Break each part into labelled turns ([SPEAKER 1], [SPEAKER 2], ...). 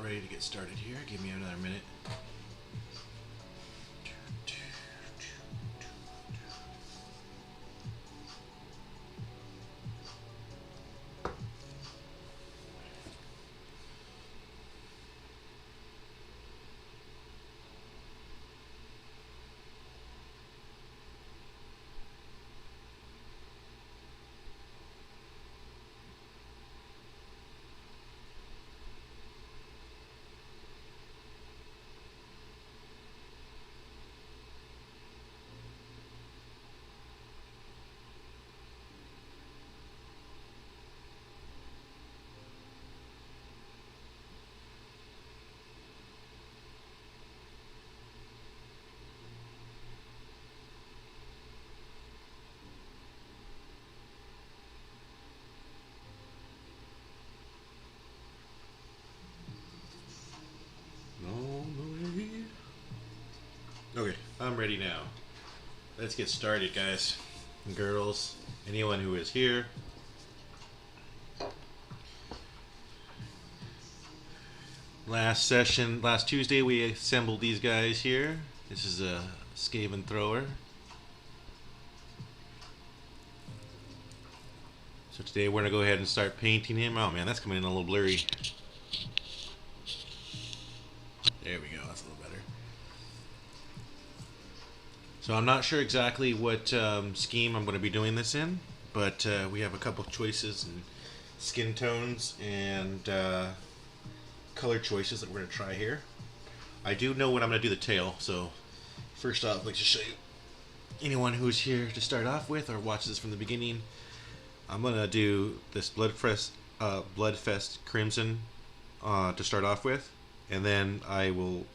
[SPEAKER 1] about ready to get started here. Give me another minute. Okay, I'm ready now. Let's get started, guys and girls. Anyone who is here. Last Tuesday, we assembled these guys here. This is a Skaven thrower. So today we're going to go ahead and start painting him. Oh man, that's coming in a little blurry. There we go, that's a little better. So I'm not sure exactly what scheme I'm going to be doing this in, but we have a couple choices in skin tones and color choices that we're going to try here. I do know when I'm going to do the tail, so first off, I'd like to show you anyone who's here to start off with or watches this from the beginning. I'm going to do this Bloodfest Crimson to start off with, and then I will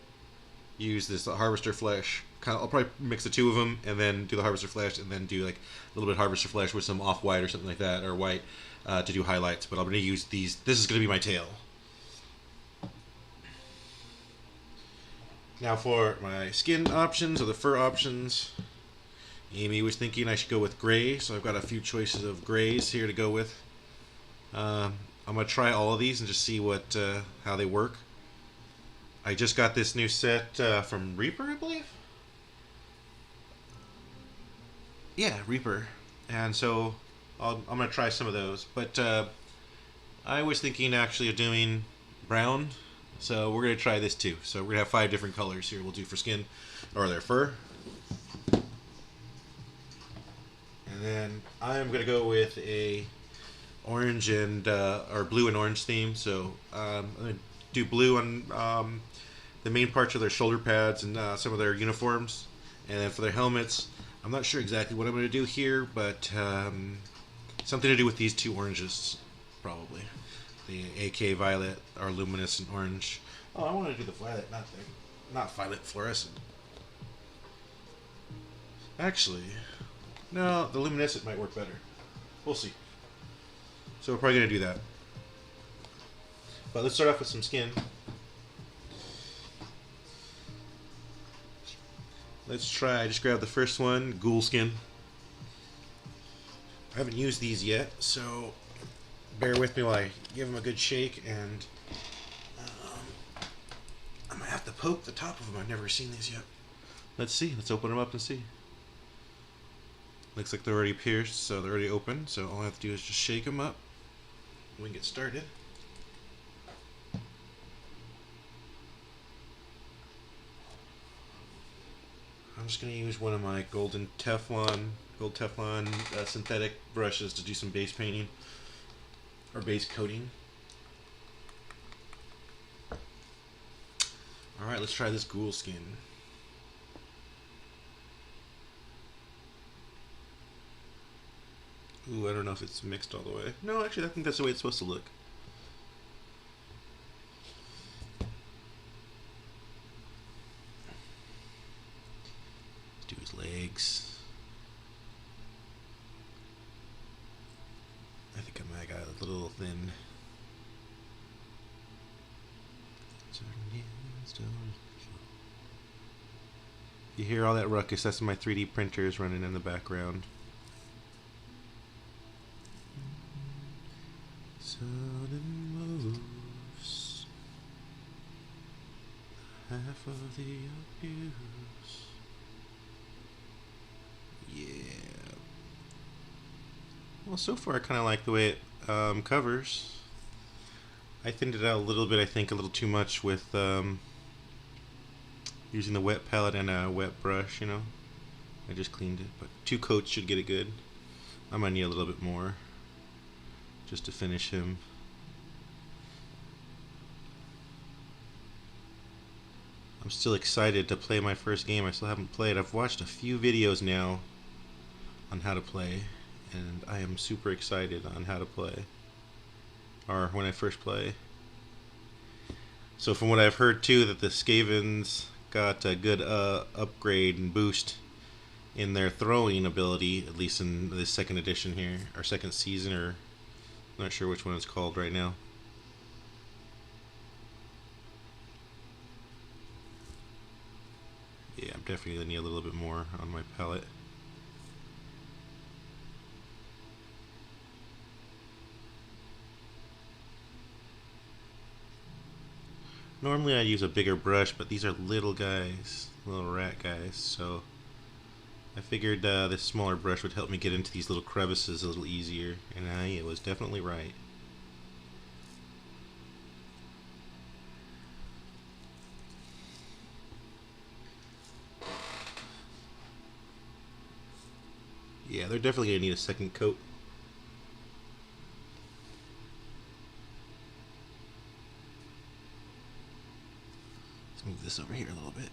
[SPEAKER 1] use this Harvester Flesh. I'll probably mix the two of them and then do the Harvester Flesh and then do like a little bit of Harvester Flesh with some off-white or something like that, or white, to do highlights. But I'm going to use these. This is going to be my tail. Now for my skin options or the fur options, Amy was thinking I should go with gray, so I've got a few choices of grays here to go with. I'm going to try all of these and just see what how they work. I just got this new set from Reaper, I believe? Yeah, Reaper. And so I'm going to try some of those. But I was thinking actually of doing brown, so we're going to try this too. So we're going to have 5 different colors here we'll do for skin, or their fur. And then I'm going to go with a orange and or blue and orange theme. So I'm going to do blue on the main parts of their shoulder pads and some of their uniforms. And then for their helmets, I'm not sure exactly what I'm going to do here, but something to do with these 2 oranges, probably. The AK Violet or Luminescent Orange. Oh, I want to do the Violet, not Violet Fluorescent. Actually, no, the Luminescent might work better. We'll see. So we're probably going to do that. But let's start off with some skin. Let's try, I just grabbed the first one, Ghoul Skin. I haven't used these yet, so bear with me while I give them a good shake, and I might have to poke the top of them. I've never seen these yet. Let's see, let's open them up and see. Looks like they're already pierced, so they're already open, so all I have to do is just shake them up and we can get started. I'm just going to use one of my gold Teflon synthetic brushes to do some base painting or base coating. Alright, let's try this Ghoul Skin. Ooh, I don't know if it's mixed all the way. No, actually I think that's the way it's supposed to look. Do his legs. I think I might got a little thin. You hear all that ruckus? That's my 3D printers running in the background. Sudden moves. Half of the abuse. Yeah. Well, so far I kind of like the way it covers. I thinned it out a little bit, I think a little too much with using the wet palette and a wet brush, you know. I just cleaned it, but 2 coats should get it good. I might need a little bit more just to finish him. I'm still excited to play my first game. I still haven't played. I've watched a few videos now on how to play, and I am super excited on how to play, or when I first play. So from what I've heard too, that the Skavens got a good upgrade and boost in their throwing ability, at least in the second edition here, or second season, or I'm not sure which one it's called right now. Yeah, I'm definitely going to need a little bit more on my palette. Normally I use a bigger brush, but these are little guys, little rat guys, so I figured this smaller brush would help me get into these little crevices a little easier, and it was definitely right. Yeah, they're definitely going to need a second coat. Let's move this over here a little bit.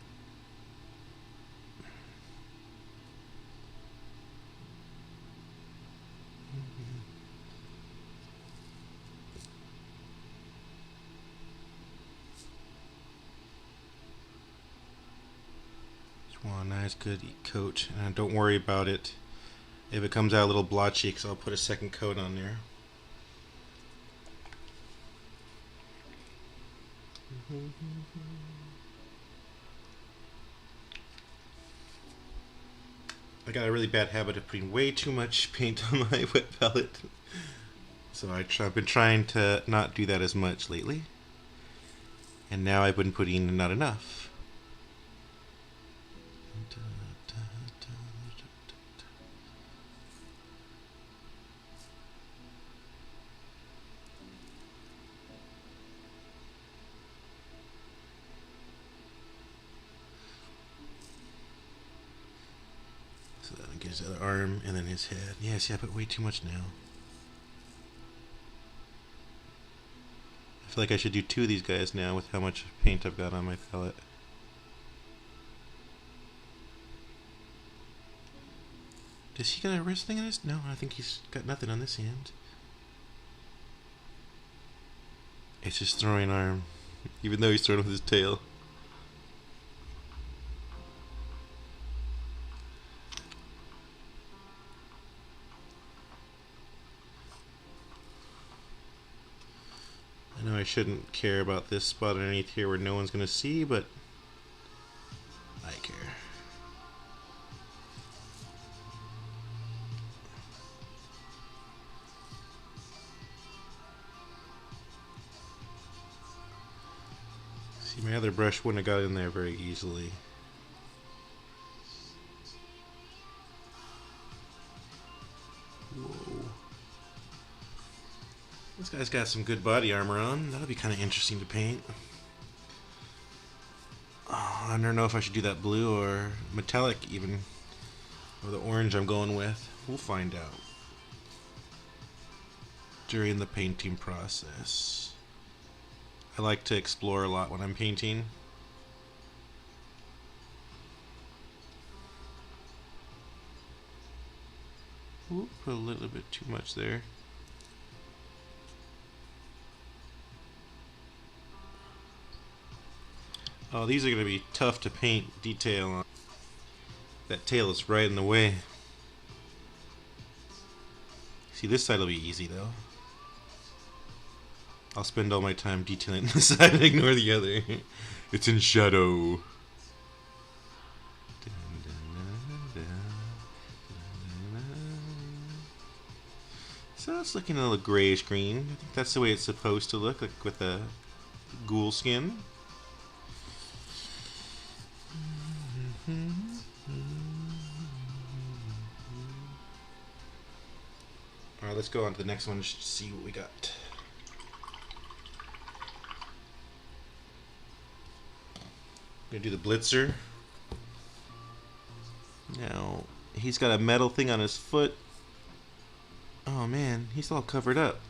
[SPEAKER 1] Just want a nice good coat, and don't worry about it if it comes out a little blotchy, because I'll put a second coat on there. I got a really bad habit of putting way too much paint on my wet palette, so I've been trying to not do that as much lately, and now I've been putting not enough. So that gives the other arm and then his head. Yeah, see, I put way too much now. I feel like I should do 2 of these guys now with how much paint I've got on my palette. Does he got a wrist thing on his? No, I think he's got nothing on this hand. It's just throwing arm, even though he's throwing with his tail. I know I shouldn't care about this spot underneath here where no one's going to see, but I care. See, my other brush wouldn't have got in there very easily. Whoa. This guy's got some good body armor on. That'll be kind of interesting to paint. Oh, I don't know if I should do that blue or metallic even, or the orange I'm going with. We'll find out during the painting process. I like to explore a lot when I'm painting. Ooh, put a little bit too much there. Oh, these are going to be tough to paint detail on. That tail is right in the way. See, this side will be easy though. I'll spend all my time detailing this side and ignore the other. It's in shadow. So it's looking a little grayish green. I think that's the way it's supposed to look, like with a ghoul skin. Alright, let's go on to the next one just to see what we got. I'm gonna do the Blitzer. Now, he's got a metal thing on his foot. Oh man, he's all covered up.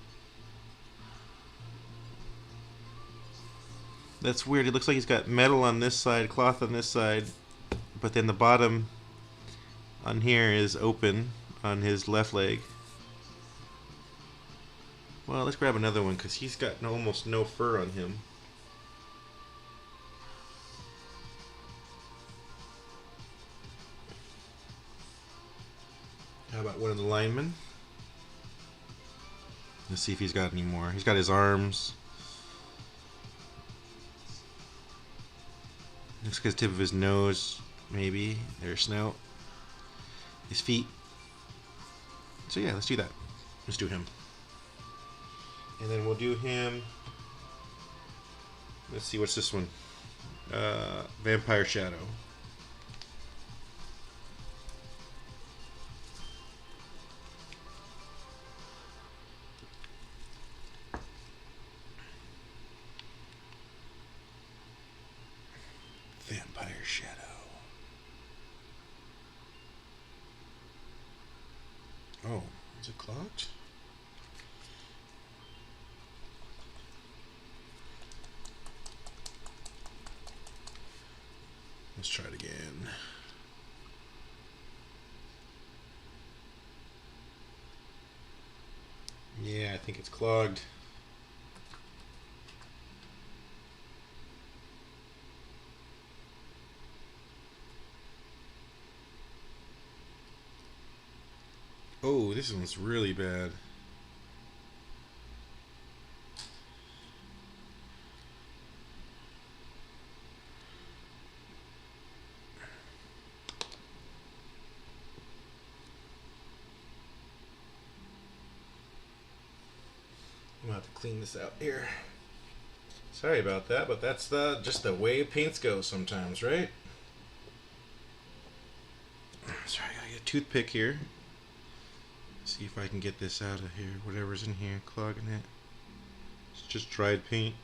[SPEAKER 1] That's weird. It looks like he's got metal on this side, cloth on this side, but then the bottom on here is open on his left leg. Well, let's grab another one because he's got almost no fur on him. How about one of the linemen? Let's see if he's got any more. He's got his arms. Looks like the tip of his nose, maybe. There's snout. His feet. So yeah, let's do that. Let's do him. And then we'll do him. Let's see, what's this one? Vampire Shadow. Vampire Shadow. Oh, is it clogged? Let's try it again. Yeah, I think it's clogged. Oh, this one's really bad. I'm gonna have to clean this out here. Sorry about that, but that's just the way paints go sometimes, right? Sorry, I gotta get a toothpick here. See if I can get this out of here. Whatever's in here, clogging it. It's just dried paint.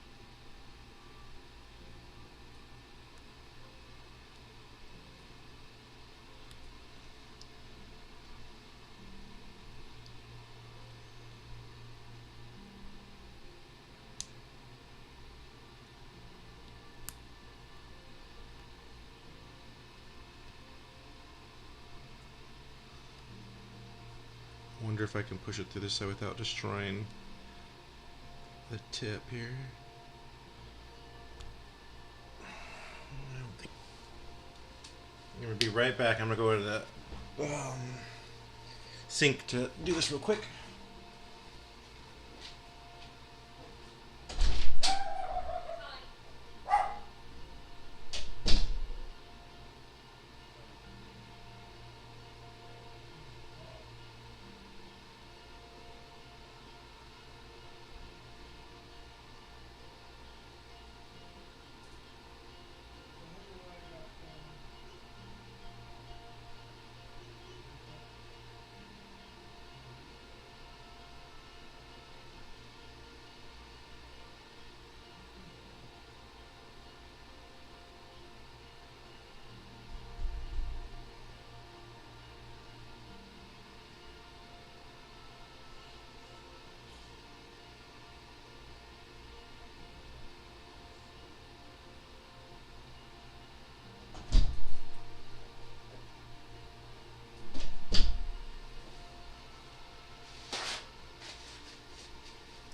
[SPEAKER 1] I wonder if I can push it through this side without destroying the tip here. I don't think. I'm gonna be right back. I'm gonna go to the sink to do this real quick.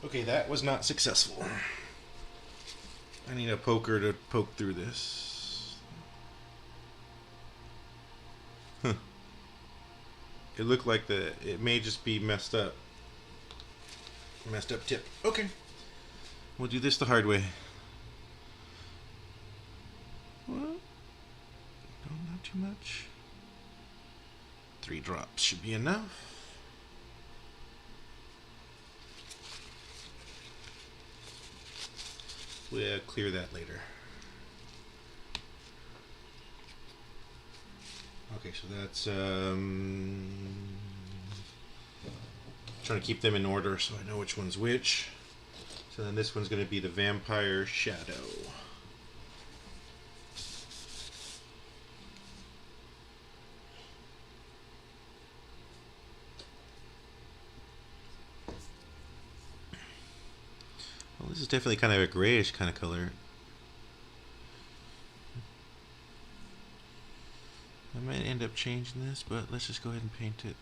[SPEAKER 1] Okay, that was not successful. I need a poker to poke through this. Huh. It looked like it may just be messed up. Messed up tip. Okay. We'll do this the hard way. What? Not too much. 3 drops should be enough. We'll clear that later. Okay, so that's Trying to keep them in order so I know which one's which. So then this one's going to be the Vampire Shadow. Well, this is definitely kind of a grayish kind of color. I might end up changing this, but let's just go ahead and paint it.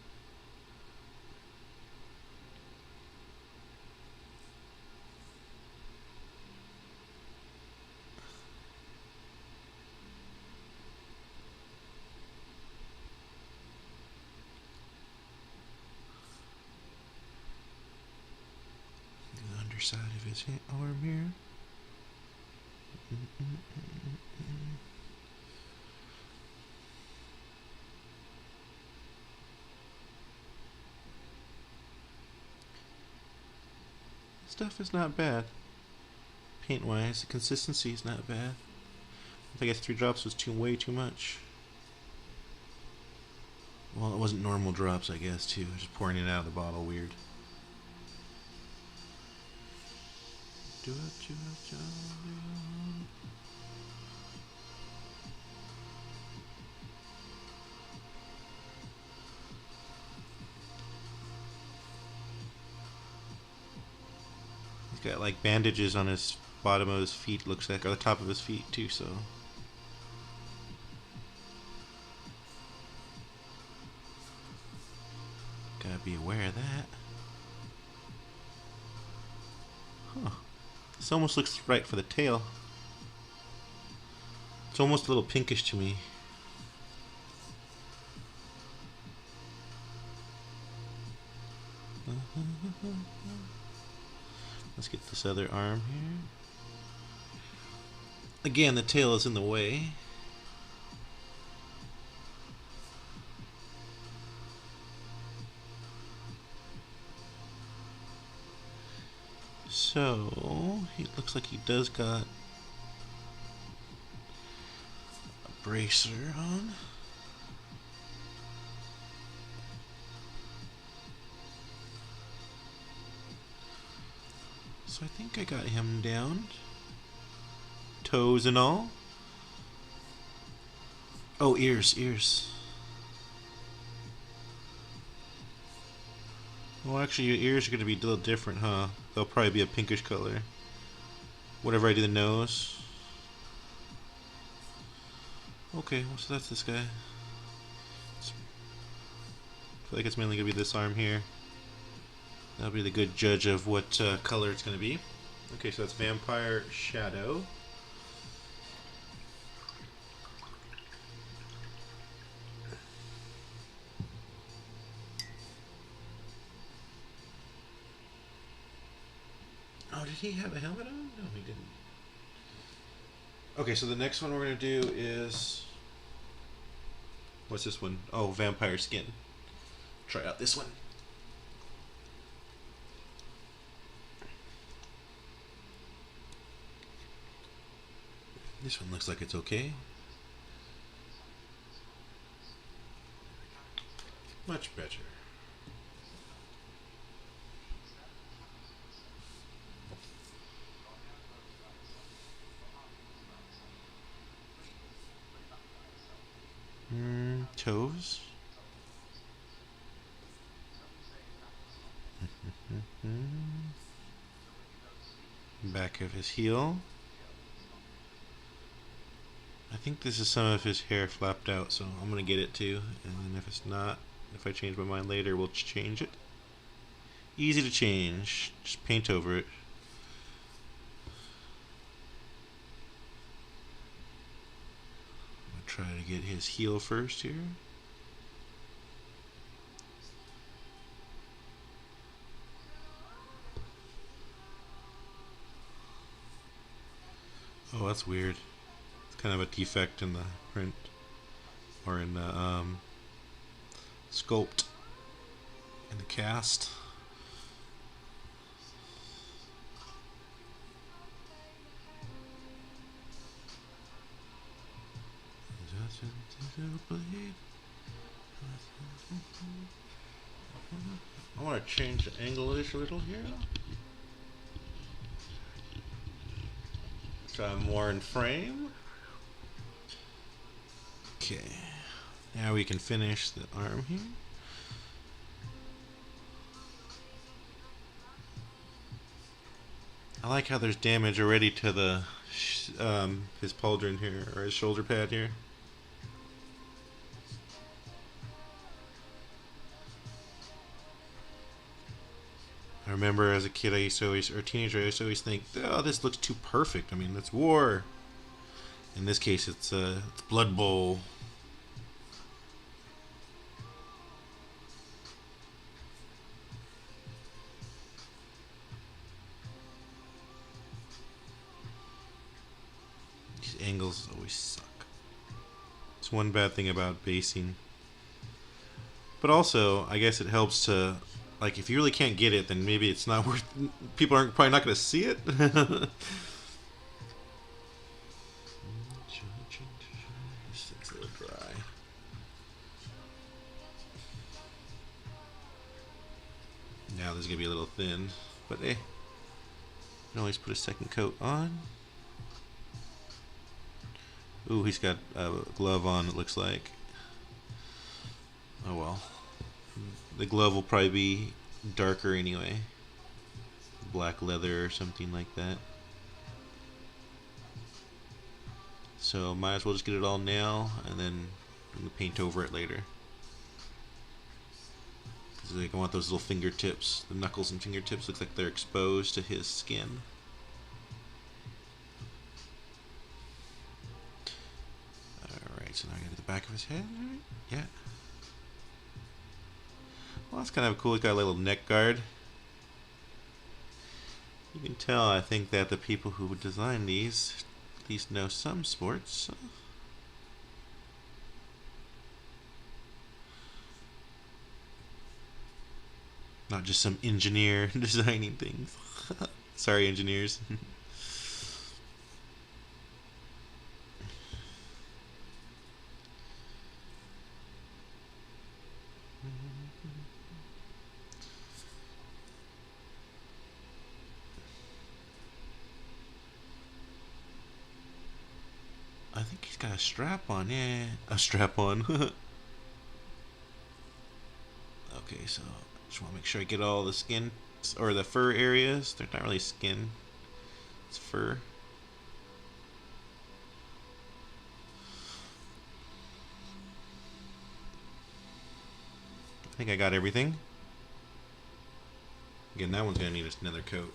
[SPEAKER 1] The underside of his arm here. Stuff is not bad. Paint wise, the consistency is not bad. I guess 3 drops was way too much. Well, it wasn't normal drops, I guess, too. Just pouring it out of the bottle weird. He's got like bandages on his bottom of his feet, looks like, or the top of his feet too, so. Gotta be aware of that. Huh. This almost looks right for the tail. It's almost a little pinkish to me. Let's get this other arm here. Again, the tail is in the way. So, he looks like he does got a bracer on. So I think I got him down. Toes and all. Oh, ears. Well, actually, your ears are going to be a little different, huh? They'll probably be a pinkish color. Whatever I do the nose. Okay, well, so that's this guy. I feel like it's mainly going to be this arm here. That'll be the good judge of what color it's going to be. Okay, so that's Vampire Shadow. Oh, did he have a helmet on? No, he didn't. Okay, so the next one we're going to do is... What's this one? Oh, Vampire Skin. Try out this one. This one looks like it's okay. Much better. Toes. Back of his heel. I think this is some of his hair flapped out, so I'm gonna get it too. And then if it's not, if I change my mind later, we'll change it. Easy to change. Just paint over it. Try to get his heel first here. Oh, that's weird. It's kind of a defect in the print, or in the sculpt, in the cast. I want to change the angle of this a little here, so I'm more in frame. Okay, now we can finish the arm here. I like how there's damage already to the his pauldron here, or his shoulder pad here. I remember as a kid, I used to always, or a teenager, I used to always think, oh, this looks too perfect. I mean, that's war. In this case, it's Blood Bowl. These angles always suck. It's one bad thing about basing. But also, I guess it helps to, like, if you really can't get it, then maybe it's not worth. People aren't probably not going to see it. It's a little dry. Now this is gonna be a little thin, but you can always put a second coat on. Ooh, he's got a glove on, it looks like. Oh well. The glove will probably be darker anyway. Black leather or something like that. So might as well just get it all now and then paint over it later. Because like, I want those little fingertips, the knuckles and fingertips looks like they're exposed to his skin. Alright, so now I gotta get the back of his head. Right? Yeah. Well, that's kind of cool. He's got a little neck guard. You can tell, I think, that the people who designed these at least know some sports. Not just some engineer designing things. Sorry, engineers. I think he's got a strap on, yeah. A strap on. Okay, so just want to make sure I get all the skin or the fur areas. They're not really skin, it's fur. I think I got everything. Again, that one's gonna need another coat.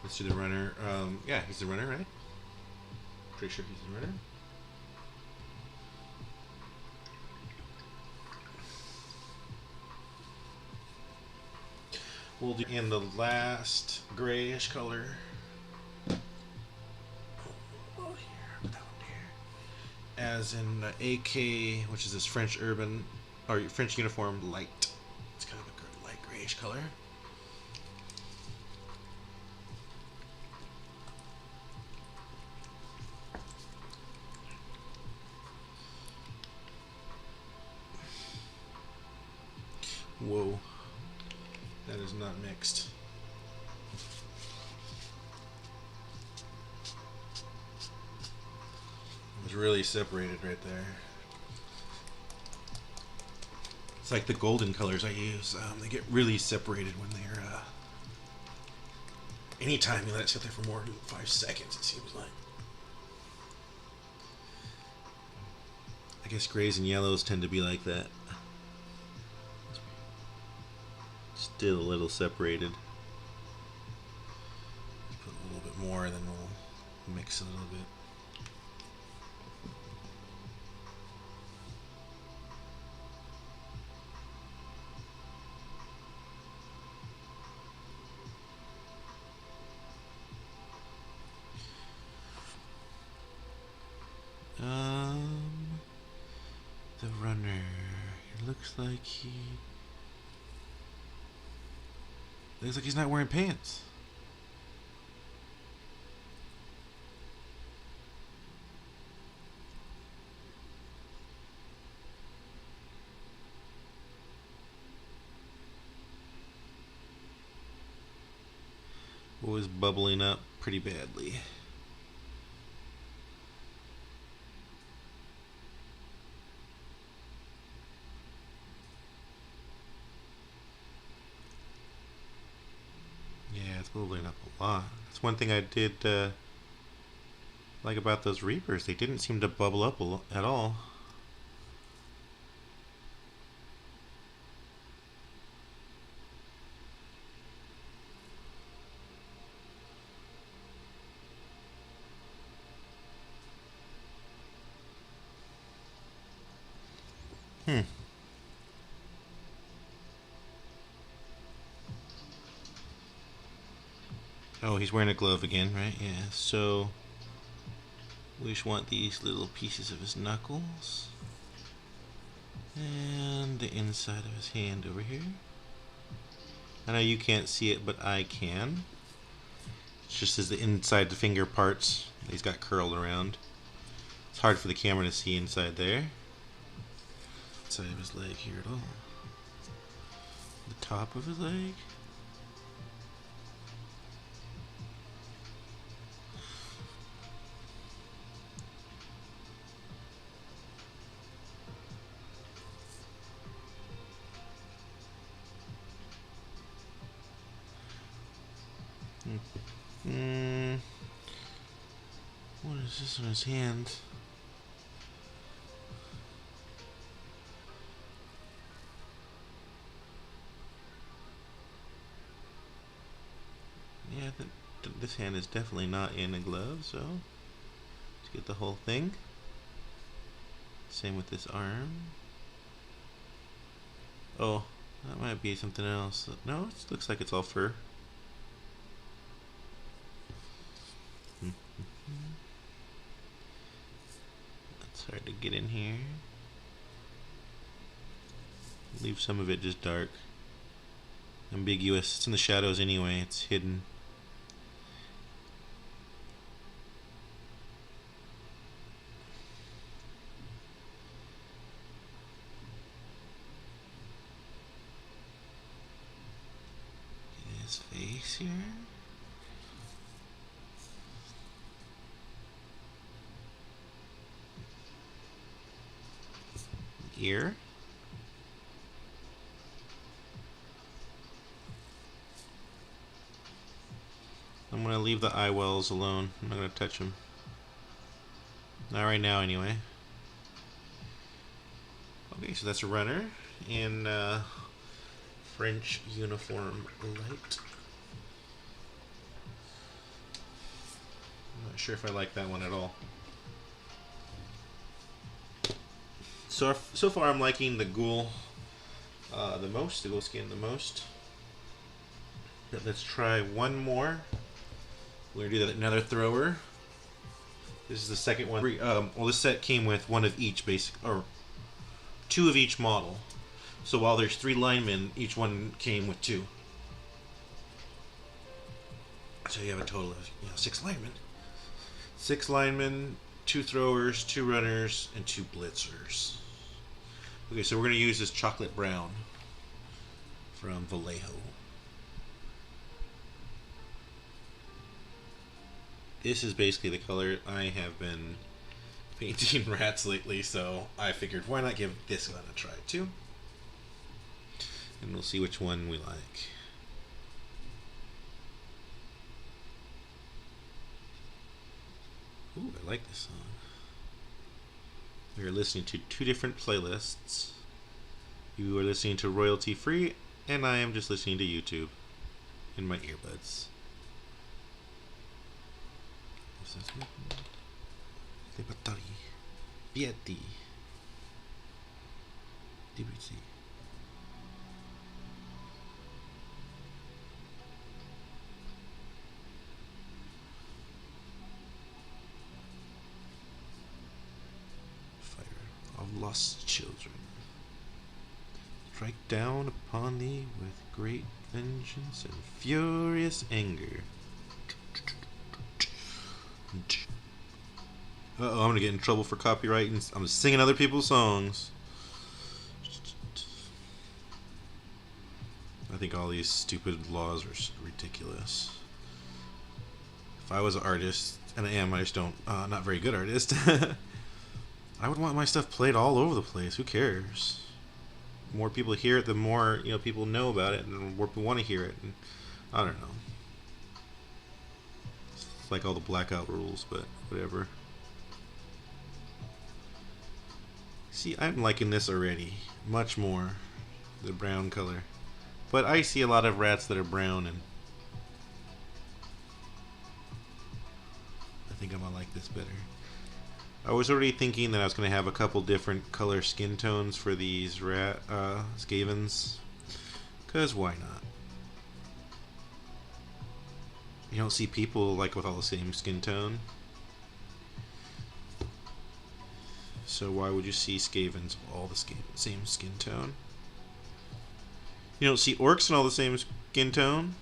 [SPEAKER 1] Let's do the runner. Yeah, he's the runner, right? Pretty sure he's the runner. We'll do in the last grayish color. Oh, here, down here. As in AK, which is this French urban or French uniform light. It's kind of a light grayish color. Whoa, that is not mixed. It was really separated right there. It's like the golden colors I use. They get really separated when they're. Anytime you let it sit there for more than 5 seconds, it seems like. I guess grays and yellows tend to be like that. Still a little separated. Put a little bit more, and then we'll mix it a little bit. The runner. It looks like he's not wearing pants. is bubbling up pretty badly. Yeah, it's bubbling up a lot. That's one thing I did like about those Reapers. They didn't seem to bubble up at all. Oh, he's wearing a glove again, right? Yeah, so we just want these little pieces of his knuckles. And the inside of his hand over here. I know you can't see it, but I can. It's just as the inside the finger parts he's got curled around. It's hard for the camera to see inside there. Inside of his leg here at all. The top of his leg. What is this on his hand? Yeah, this hand is definitely not in a glove, so let's get the whole thing. Same with this arm. Oh, that might be something else. No, it looks like it's all fur. It's hard to get in here. Leave some of it just dark. Ambiguous. It's in the shadows anyway. It's hidden. Get his face here. Ear. I'm going to leave the eye wells alone. I'm not going to touch them. Not right now, anyway. Okay, so that's a runner in French uniform light. I'm not sure if I like that one at all. So far, I'm liking the ghoul the most, the ghoul skin the most. But let's try one more. We're gonna do that another thrower. This is the second one. Well, this set came with one of each or two of each model. So while there's 3 linemen, each one came with 2. So you have a total of 6 linemen. 6 linemen, 2 throwers, 2 runners, and 2 blitzers. Okay, so we're going to use this chocolate brown from Vallejo. This is basically the color. I have been painting rats lately, so I figured why not give this one a try too. And we'll see which one we like. Ooh, I like this song. We are listening to 2 different playlists. You are listening to royalty free, and I am just listening to YouTube in my earbuds. Pieti. Debussy. Fire of lost children. Strike down upon thee with great vengeance and furious anger. Uh-oh, I'm gonna get in trouble for copyright and I'm singing other people's songs. I think all these stupid laws are ridiculous. if I was an artist, and I am, I just don't, not very good artist, I would want my stuff played all over the place. Who cares? The more people hear it, the more, you know, people know about it, and the more people want to hear it. And I don't know. It's like all the blackout rules, but whatever. See, I'm liking this already. Much more. The brown color. But I see a lot of rats that are brown, and I think I'm gonna like this better. I was already thinking that I was gonna have a couple different color skin tones for these rat Skavens, cause why not? You don't see people like with all the same skin tone, so why would you see Skavens with all the same skin tone? You don't see orcs in all the same skin tone.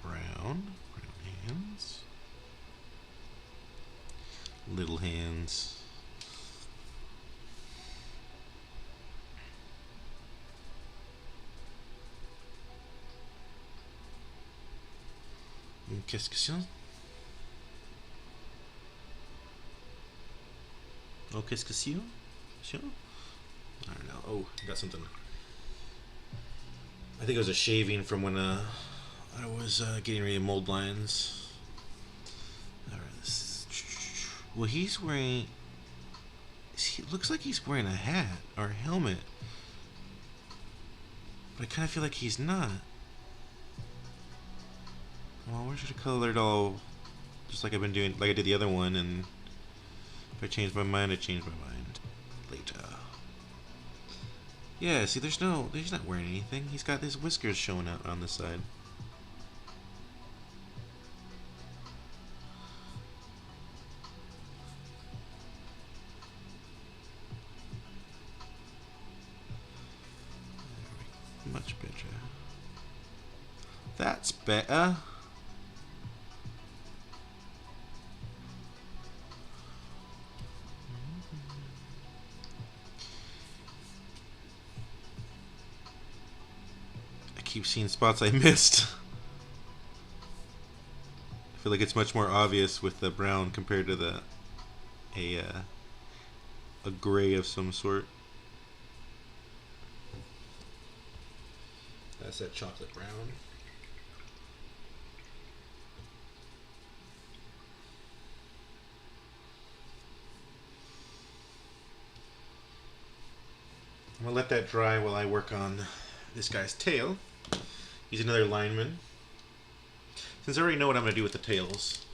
[SPEAKER 1] Brown hands, little hands. Qu'est-ce que c'est? Oh, qu'est-ce que c'est? I don't know. Oh, got something. I think it was a shaving from when I was getting ready to mold lines. Well, he's wearing. It looks like he's wearing a hat or a helmet, but I kind of feel like he's not. Well, where should I color it all? Just like I've been doing, like I did the other one, and if I change my mind, I change my mind later. Yeah, see, he's not wearing anything. He's got his whiskers showing out on the side. Much better. That's better. I keep seeing spots I missed. I feel like it's much more obvious with the brown compared to a gray of some sort. That's that chocolate brown. I'm gonna let that dry while I work on this guy's tail. He's another lineman. Since I already know what I'm gonna do with the tails,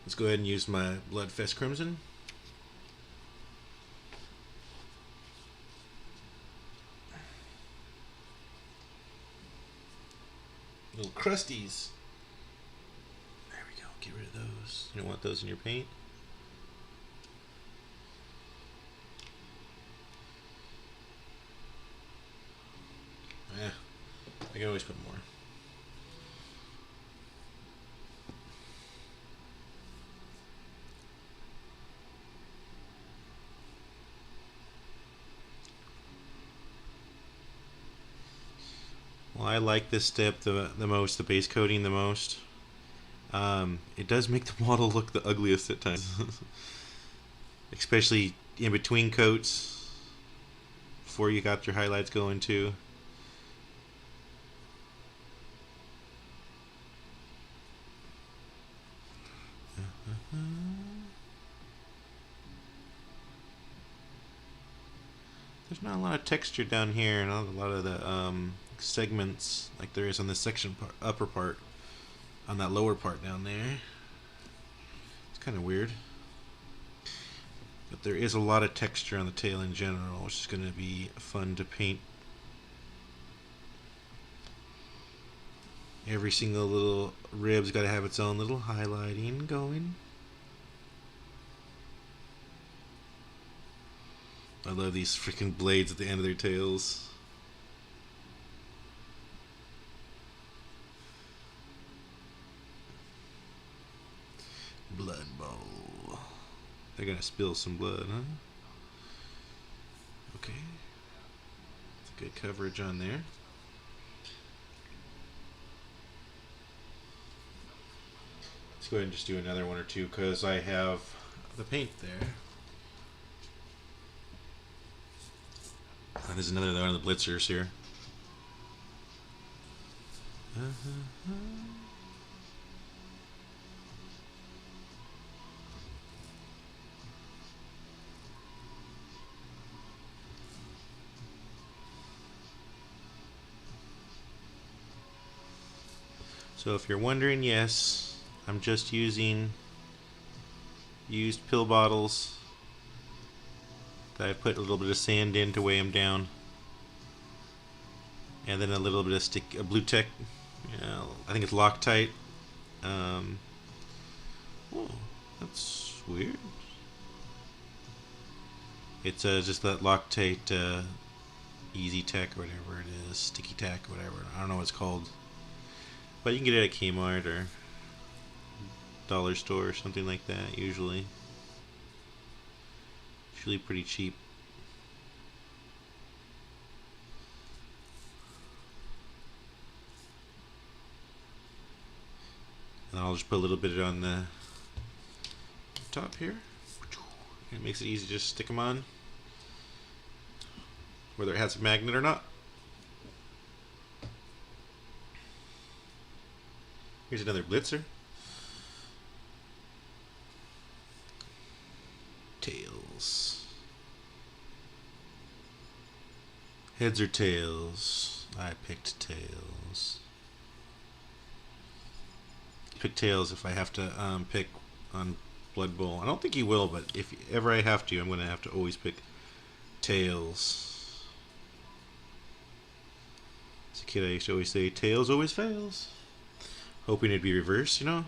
[SPEAKER 1] let's go ahead and use my Bloodfest Crimson. Little crusties. There we go. Get rid of those. You don't want those in your paint. Yeah, I can always put more. Well, I like this step the most, the base coating the most. It does make the model look the ugliest at times. Especially in between coats, before you got your highlights going too. There's not a lot of texture down here, not a lot of the segments like there is on this section upper part, on that lower part down there. It's kind of weird, but there is a lot of texture on the tail in general, which is going to be fun to paint. Every single little rib's got to have its own little highlighting going. I love these freaking blades at the end of their tails. They're gonna spill some blood, huh? Okay. That's good coverage on there. Let's go ahead and just do another one or two because I have the paint there. There's another one of the blitzers here. So if you're wondering, yes, I'm just using used pill bottles that I put a little bit of sand in to weigh them down, and then a little bit of blue tech. I think it's Loctite. Oh, that's weird. It's just that Loctite Easy Tech or whatever it is, Sticky Tech, whatever. I don't know what it's called. But you can get it at Kmart or dollar store or something like that, usually. Usually pretty cheap. And I'll just put a little bit on the top here. It makes it easy to just stick them on, whether it has a magnet or not. Here's another blitzer. Tails. Heads or tails? I picked tails. Pick tails if I have to pick on Blood Bowl. I don't think you will, but if ever I have to, I'm going to have to always pick tails. As a kid, I used to always say, tails always fails. Hoping it'd be reversed, you know?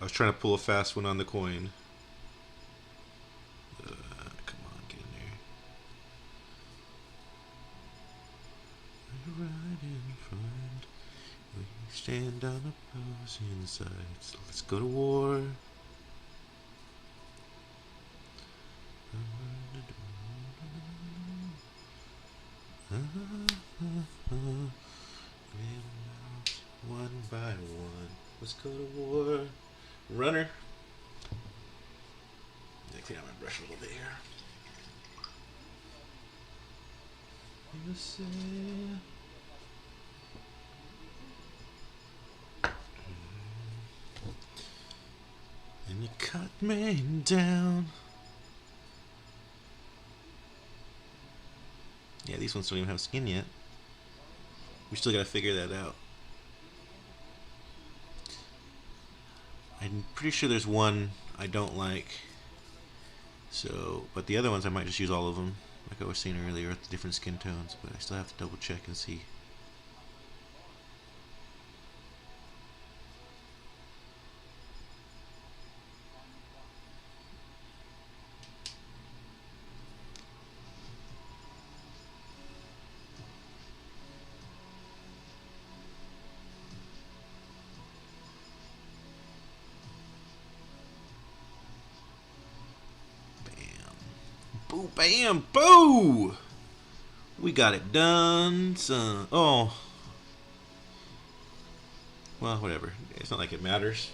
[SPEAKER 1] I was trying to pull a fast one on the coin. Come on, get in there. Right in front, we stand on opposing sides. Let's go to war. One by one, let's go to war. Runner. Clean out my brush a little bit here. You say. And you cut me down. Yeah, these ones don't even have skin yet. We still gotta figure that out. I'm pretty sure there's one I don't like. So, but the other ones I might just use all of them, like I was saying earlier, with the different skin tones. But I still have to double check and see. Boo, bam, boo! We got it done, son. Oh. Well, whatever. It's not like it matters.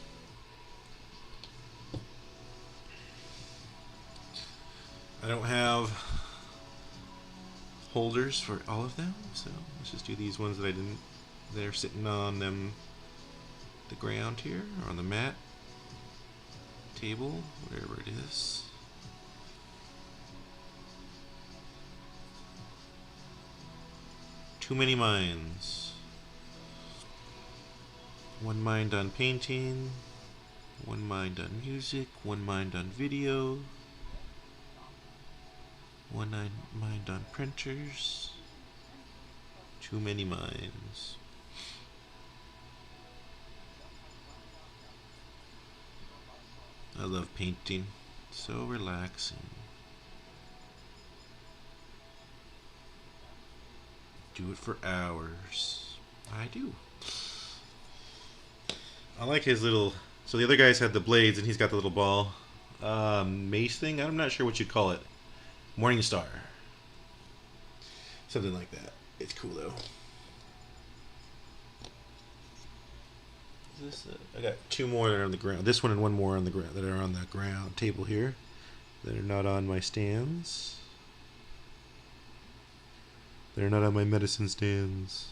[SPEAKER 1] I don't have holders for all of them, so let's just do these ones that I didn't. They're sitting on the ground here, or on the mat, table, whatever it is. Too many minds. One mind on painting, one mind on music, one mind on video, one mind on printers. Too many minds. I love painting. So relaxing. Do it for hours. I do. I like his little. So the other guys had the blades, and he's got the little ball mace thing. I'm not sure what you'd call it. Morning Star. Something like that. It's cool though. I got two more that are on the ground. This one and one more on the ground that are on the ground table here that are not on my stands. They're not on my medicine stands.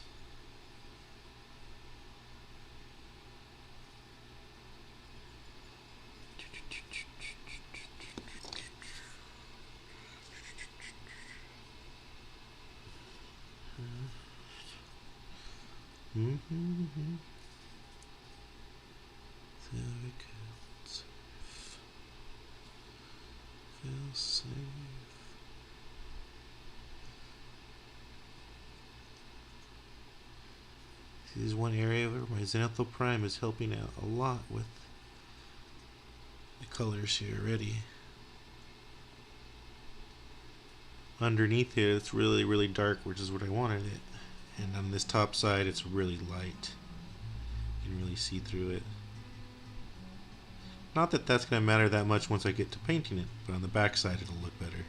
[SPEAKER 1] Feel safe. This is one area where my Xanathal Prime is helping out a lot with the colors here already. Underneath here it's really, really dark, which is what I wanted it. And on this top side it's really light. You can really see through it. Not that that's going to matter that much once I get to painting it, but on the back side it'll look better.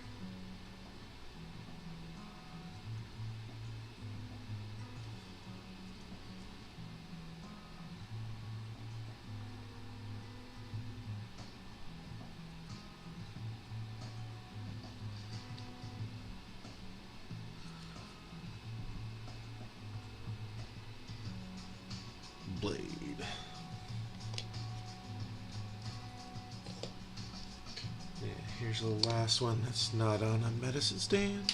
[SPEAKER 1] Blade. Yeah, here's the last one that's not on a medicine stand.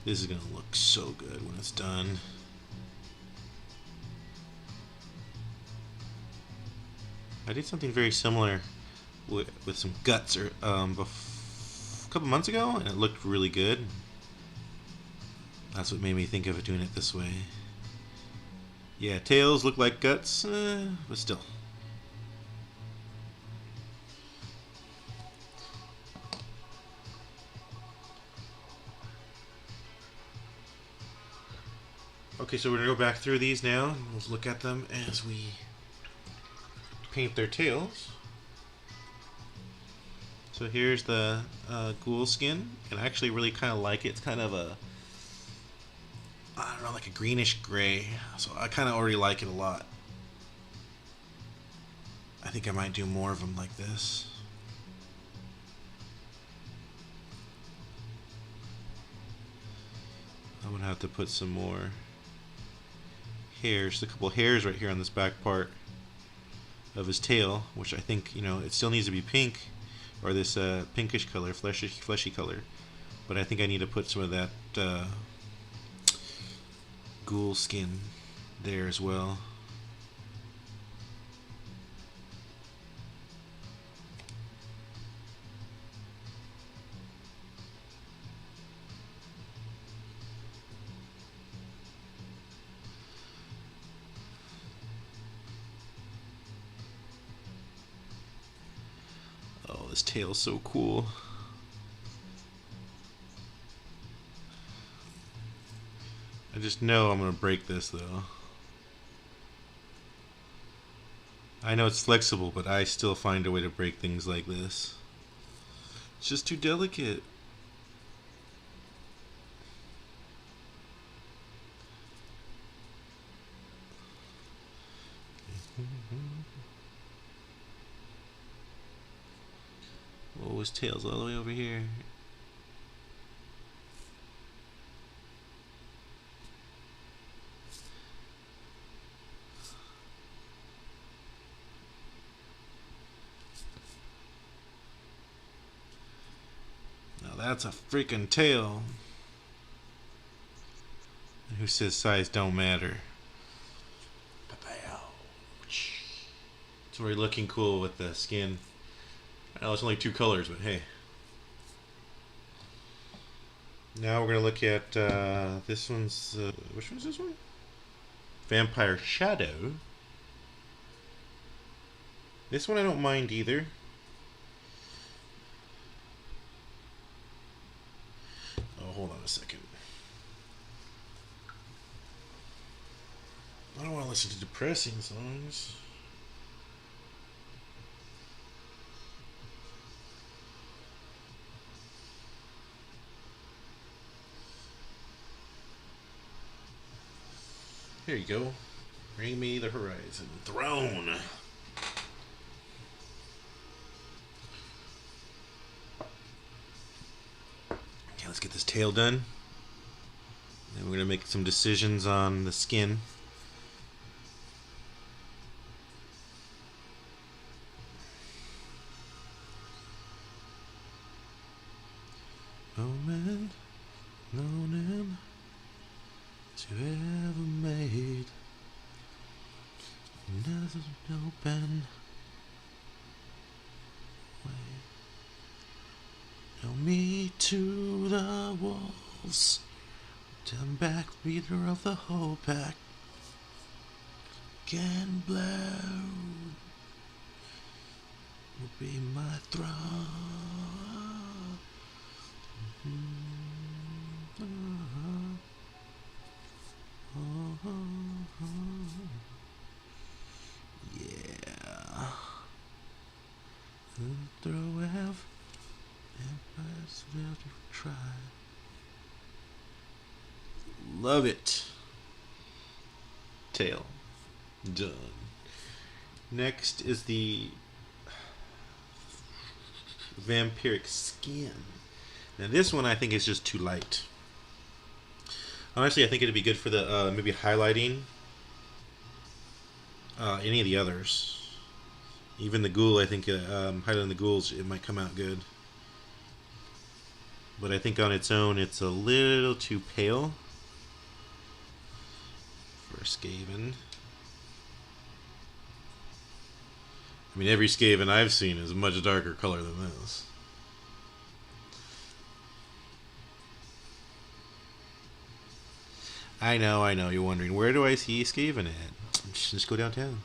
[SPEAKER 1] This is gonna look so good when it's done. I did something very similar with some guts a couple months ago, and it looked really good. That's what made me think of doing it this way. Yeah, tails look like guts, but still. Okay, so we're going to go back through these now, and we'll look at them as we paint their tails. So here's the ghoul skin, and I actually really kind of like it. It's kind of a, I don't know, like a greenish gray, so I kind of already like it a lot. I think I might do more of them like this. I'm going to have to put some more hairs, a couple hairs right here on this back part of his tail, which I think, you know, it still needs to be pink, or this pinkish color, fleshy color, but I think I need to put some of that ghoul skin there as well. This tail's so cool. I just know I'm gonna break this though. I know it's flexible, but I still find a way to break things like this. It's just too delicate. Oh, his tail's all the way over here. Now that's a freaking tail. And who says size don't matter? It's already looking cool with the skin. I know it's only two colors, but hey. Now we're going to look at this one's... which one's this one? Vampire Shadow. This one I don't mind either. Oh, hold on a second. I don't want to listen to depressing songs. Here you go. Bring me the horizon. Throne. Okay, let's get this tail done. Then we're going to make some decisions on the skin. No man, no name that you ever made. Nothing open. Know me to the wolves. Turn back, leader of the whole pack. Can blow will be my throne. Yeah. Throw out empires will try. Love it. Tail. Done. Next is the vampiric skin. Now this one I think is just too light. Honestly, I think it'd be good for the maybe highlighting any of the others. Even the ghoul, I think highlighting the ghouls, it might come out good. But I think on its own, it's a little too pale for Skaven. I mean, every Skaven I've seen is a much darker color than this. I know, you're wondering, where do I see Skaven at? Just go downtown.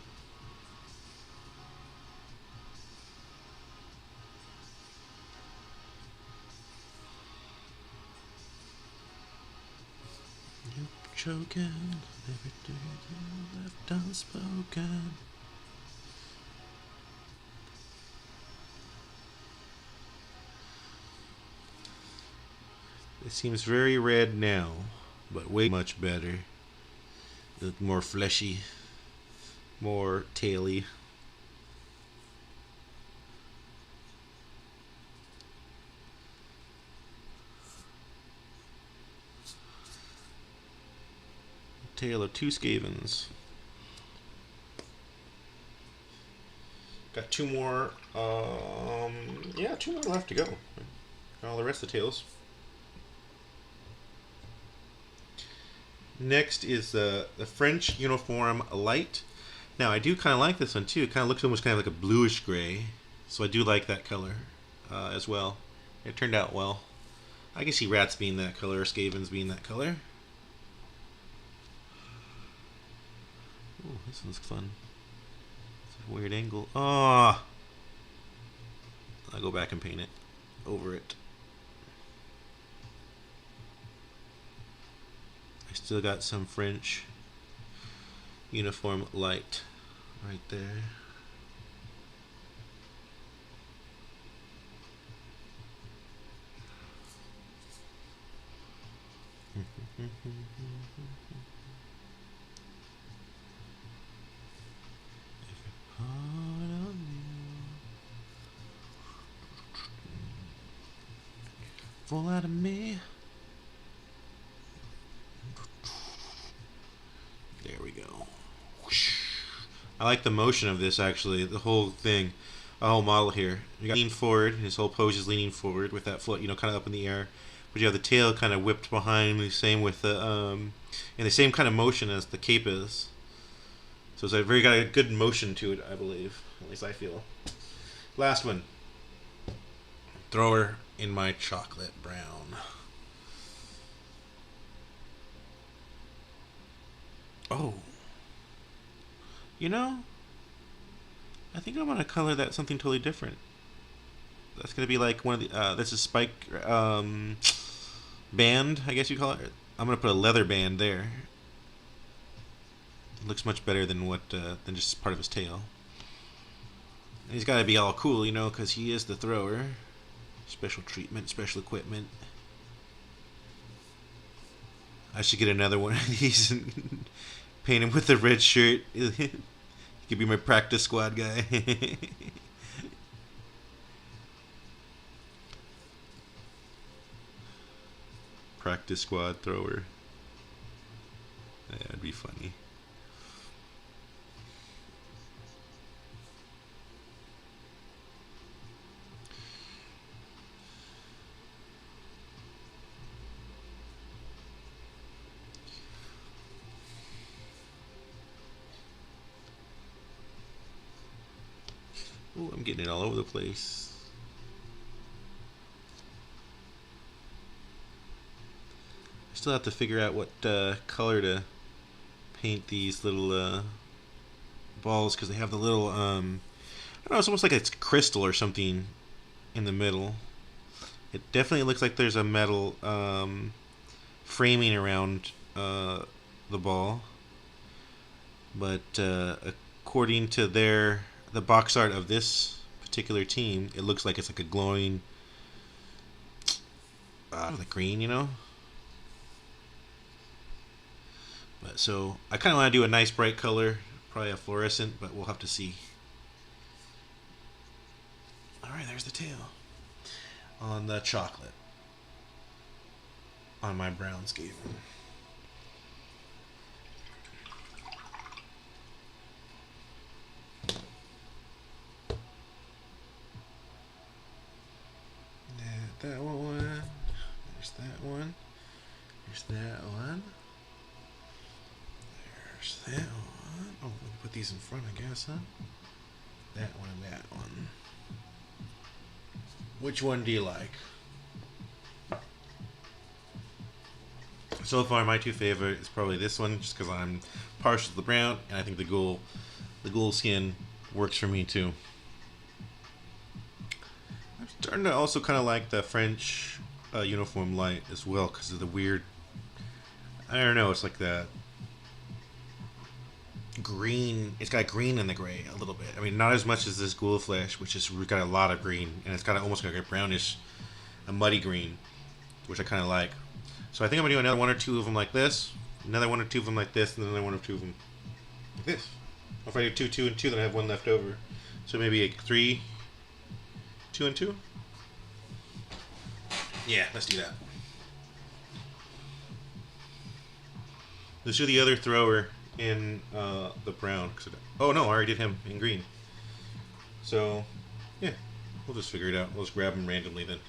[SPEAKER 1] You're choking, everything you left unspoken. It seems very red now, but way much better. Look more fleshy, more taily. Tale of two Skavens. Got two more. Yeah, two more left to go. Got all the rest of the tails. Next is the French Uniform Light. Now I do kind of like this one too. It kind of looks almost kind of like a bluish gray, so I do like that color as well. It turned out well. I can see rats being that color, or Skavens being that color. Ooh, this one's fun. It's a weird angle. Oh, I'll go back and paint it over it. Still got some French Uniform Light right there. Fall out of me. There we go. I like the motion of this actually, the whole thing, the whole model here. You got lean forward, his whole pose is leaning forward with that foot, you know, kind of up in the air. But you have the tail kind of whipped behind, the same with the, and the same kind of motion as the cape is. So it's a very got a good motion to it, I believe. At least I feel. Last one. Thrower in my chocolate brown. Oh, you know, I think I'm gonna color that something totally different. That's gonna be like one of the. This is spike band, I guess you call it. I'm gonna put a leather band there. It looks much better than what than just part of his tail. And he's got to be all cool, you know, because he is the thrower. Special treatment, special equipment. I should get another one of these and paint him with the red shirt. He could be my practice squad guy. Practice squad thrower. That'd be funny. Ooh, I'm getting it all over the place. I still have to figure out what color to paint these little balls, because they have the little I don't know, it's almost like it's crystal or something in the middle. It definitely looks like there's a metal framing around the ball, but according to the box art of this particular team, it looks like it's like a glowing like green, you know. But so I kind of want to do a nice bright color, probably a fluorescent, but we'll have to see. All right, there's the tail on the chocolate on my brown Skaven. That one. There's that one. There's that one. There's that one. Oh, we can put these in front, I guess, huh? That one and that one. Which one do you like? So far, my two favorite is probably this one, just because I'm partial to the brown, and I think the ghoul skin works for me too. I'm starting to also kind of like the French uniform light as well, because of the weird, I don't know, it's like that green. It's got green in the gray a little bit. I mean, not as much as this ghoul flesh, which has got a lot of green, and it's got almost like a brownish, a muddy green, which I kind of like. So I think I'm gonna do another one or two of them like this, another one or two of them like this, and then another one or two of them like this. If I do 2, 2, and 2, then I have one left over. So maybe a 3, 2, and 2. Yeah, let's do that. Let's do the other thrower in the brown. Oh no, I already did him in green. So, yeah, we'll just figure it out. We'll just grab them randomly then.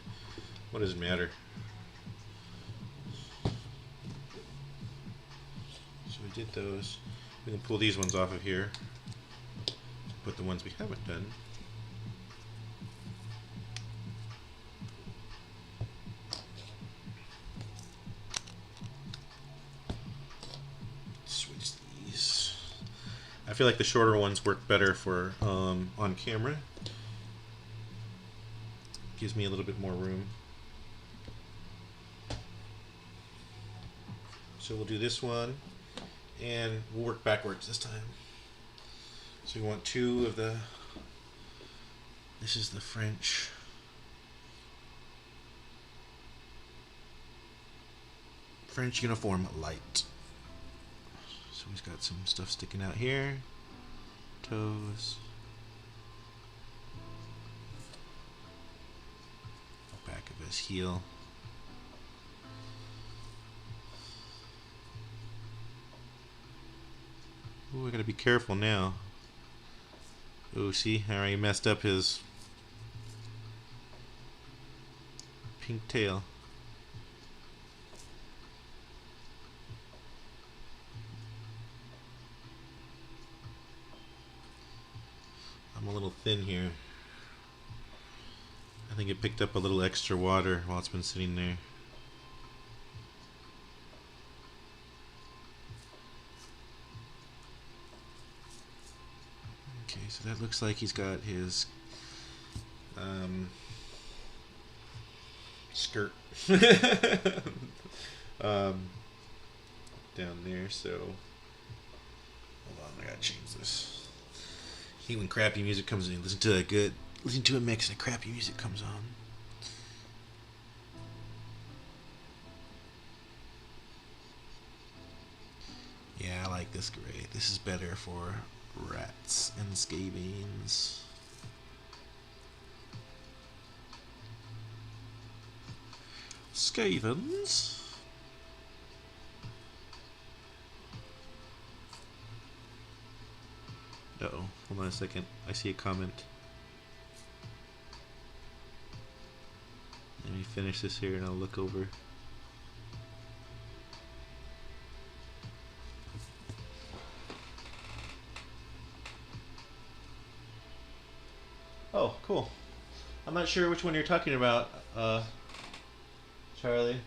[SPEAKER 1] What does it matter? So we did those. We can pull these ones off of here. Put the ones we haven't done. Switch these. I feel like the shorter ones work better for on camera. Gives me a little bit more room. So we'll do this one, and we'll work backwards this time. So we want 2 of the, this is the French uniform light. So he's got some stuff sticking out here, toes, back of his heel. Ooh, I gotta be careful now. Ooh, see, I already messed up his pink tail. I'm a little thin here. I think it picked up a little extra water while it's been sitting there. so that looks like he's got his skirt down there. So hold on, I gotta change this. I hate when crappy music comes in. Listen to a mix and crappy music comes on. Yeah, I like this gray. This is better for rats and scavens. Skavens? Uh-oh, hold on a second. I see a comment. Let me finish this here and I'll look over. Oh, cool. I'm not sure which one you're talking about, Charlie.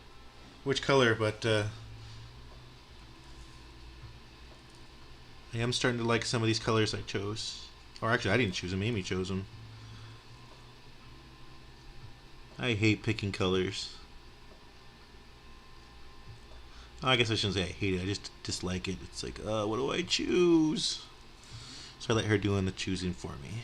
[SPEAKER 1] Which color, but I am starting to like some of these colors I chose. Or actually, I didn't choose them. Amy chose them. I hate picking colors. I guess I shouldn't say I hate it. I just dislike it. It's like, what do I choose? So I let her do the choosing for me.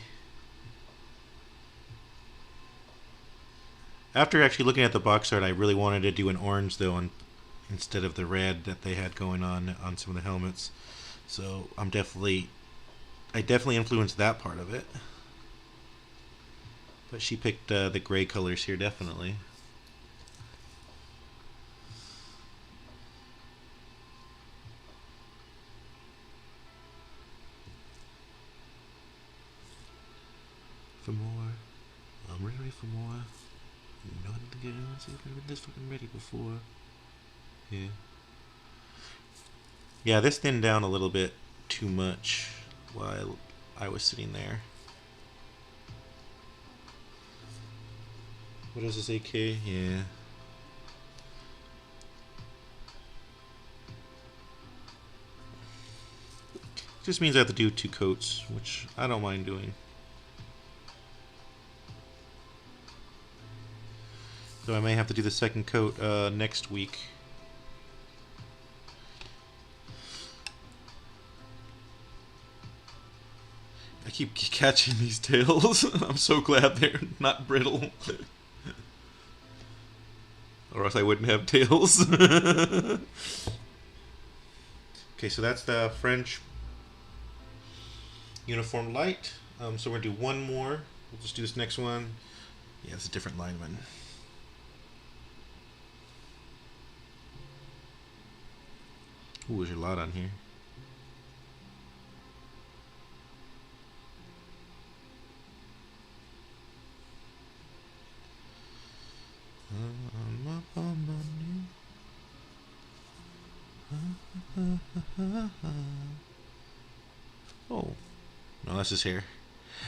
[SPEAKER 1] After actually looking at the box art, I really wanted to do an orange though, instead of the red that they had going on some of the helmets. So I definitely influenced that part of it. But she picked the gray colors here, definitely. For more. I'm ready for more. You know, I didn't get anyone say I've been this fucking ready before. Yeah. Yeah, this thinned down a little bit too much while I was sitting there. What is this, AK? Yeah. Just means I have to do 2 coats, which I don't mind doing. So I may have to do the second coat next week. I keep catching these tails. I'm so glad they're not brittle. Or else I wouldn't have tails. Okay, so that's the French uniform light. So we're going to do one more. We'll just do this next one. Yeah, it's a different lineman. Ooh, there's a lot on here. Oh, no, that's his hair.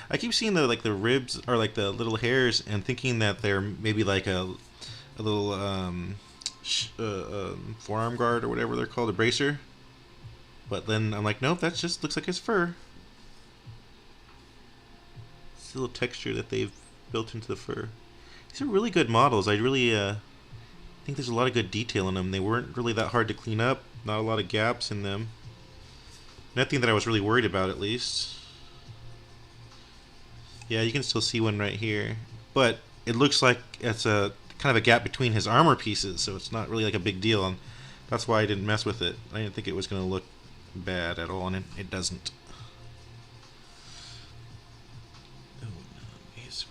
[SPEAKER 1] I keep seeing the ribs or like the little hairs and thinking that they're maybe like a little forearm guard or whatever they're called, a bracer. But then I'm like, nope, that just looks like his fur. It's a little texture that they've built into the fur. These are really good models. I really think there's a lot of good detail in them. They weren't really that hard to clean up. Not a lot of gaps in them. Nothing that I was really worried about, at least. Yeah, you can still see one right here. But it looks like it's a kind of a gap between his armor pieces, so it's not really like a big deal. And that's why I didn't mess with it. I didn't think it was going to look bad at all, and it doesn't. Oh, no, his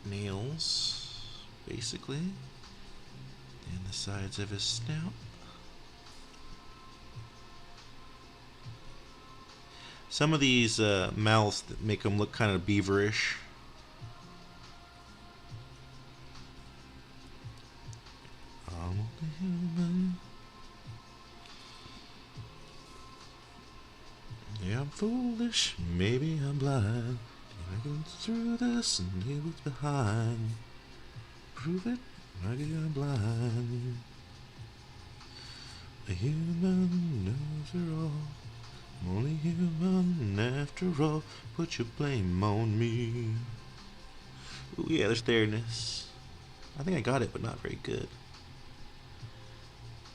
[SPEAKER 1] nails, basically. And the sides of his snout. Some of these mouths that make them look kind of beaverish. I'm a human. Yeah, I'm foolish. Maybe I'm blind. I go through this and hear what's behind. Prove it. Maybe I'm blind. A human knows it all. Only human after all, put your blame on me. Ooh, yeah, there's fairness. I think I got it, but not very good.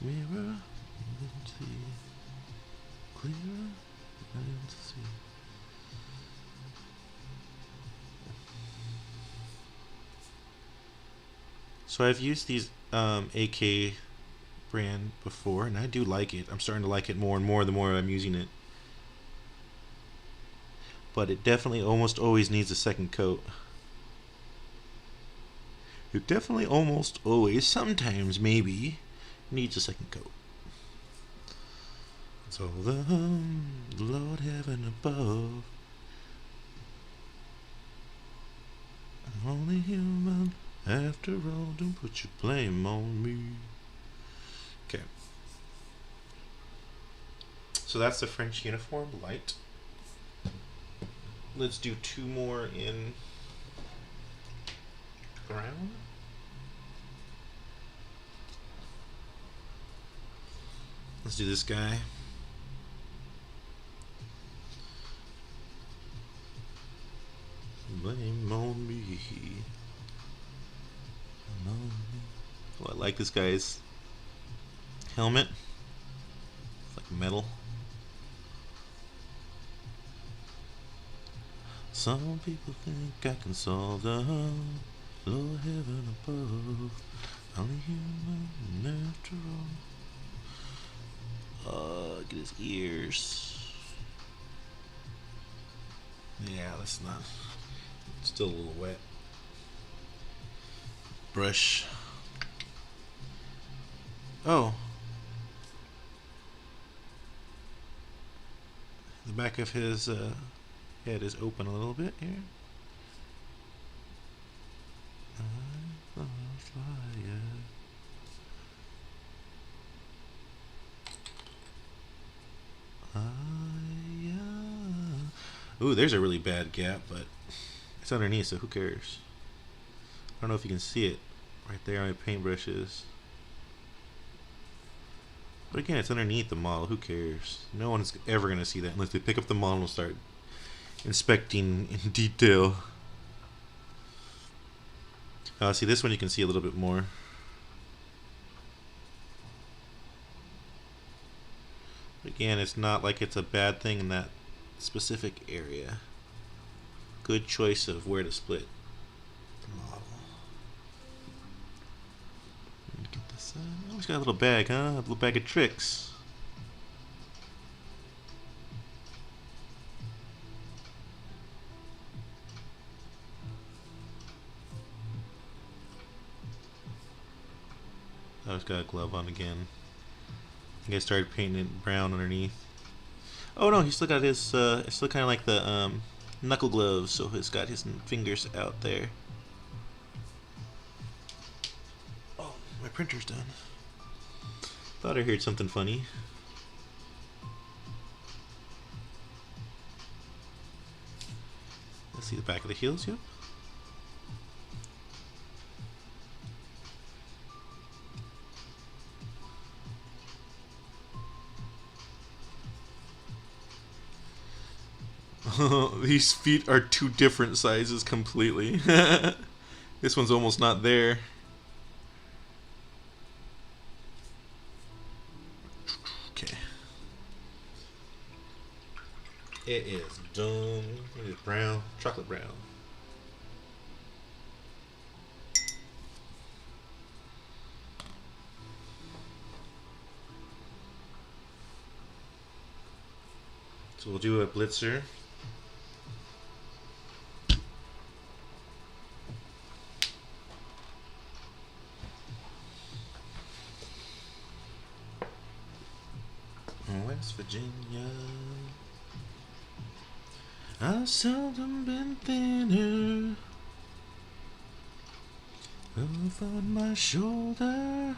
[SPEAKER 1] Mirror, see. Clearer, see. So I've used these AK brand before, and I do like it. I'm starting to like it more and more the more I'm using it. But it definitely almost always needs a second coat. It definitely almost always, sometimes maybe, needs a second coat. So the Lord heaven above, I'm only human after all, don't put your blame on me. Okay. So that's the French uniform, light. Let's do 2 more in brown. Let's do this guy. Blame on me. Oh, I like this guy's helmet. It's like metal. Some people think I can solve the Lord heaven above. Only human after all. Get his ears. Yeah, that's not. It's still a little wet. Brush. Oh. The back of his head is open a little bit here. Ooh, there's a really bad gap, but it's underneath, so who cares? I don't know if you can see it right there on my paintbrushes. But again, it's underneath the model, who cares? No one's ever going to see that unless they pick up the model and start inspecting in detail. See, this one you can see a little bit more. But again, it's not like it's a bad thing in that specific area. Good choice of where to split the model. Get this. Oh, he's got a little bag, huh? A little bag of tricks. Oh, he's got a glove on again. I think I started painting it brown underneath. Oh no, he's still got his, it's still kind of like the knuckle gloves, so he's got his fingers out there. Oh, my printer's done. Thought I heard something funny. Let's see the back of the heels, yep. These feet are 2 different sizes completely. This one's almost not there. Okay. It is done. It is brown, chocolate brown. So we'll do a blitzer. West Virginia. I've seldom been thinner. Over on my shoulder.